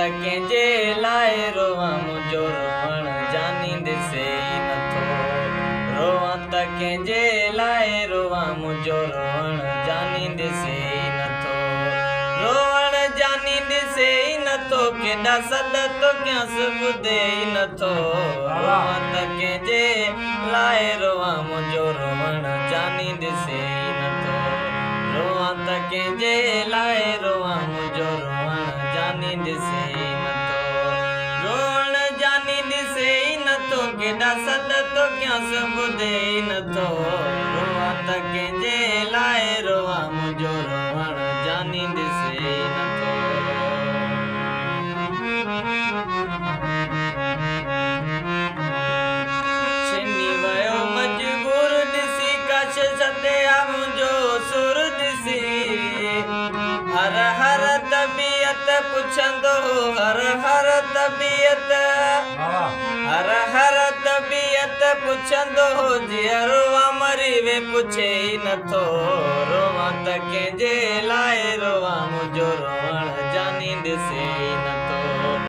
कंहिंजे लाइ रोवां मुंहिंजो रोवण जानींदे से नथो। रोवां त कंहिंजे लाइ रोवां मुंहिंजो रोवण जानींदे से नथो। रोवण जानींदे से नथो केॾा सॾ तो कयांसि ॿुधे नथो। रोवां त कंहिंजे लाइ रोवां मुंहिंजो रोवण जानींदे से नथो। रोवां त कंहिंजे लाइ रोवां मुंहिंजो रोवण जानींदे से नथो। रोवण जानींदे से नथो केॾा सॾ तो कयांसि ॿुधे नथो। रोवां त कंहिंजे लाइ रोवां मुंहिंजो रोवण जानींदे से नथो। छिनी वियो मजबूर ॾिसी कश छॾिया मुंहिंजो सुर ॾिसी। हर हर तबियत पुछंदो हर हर तबियत। हर हर तबियत पुछंदो जीअं रोवां मरी वे पुछे ई नथो। रोवां त कंहिंजे लाइ रोवां मुंहिंजो रोवण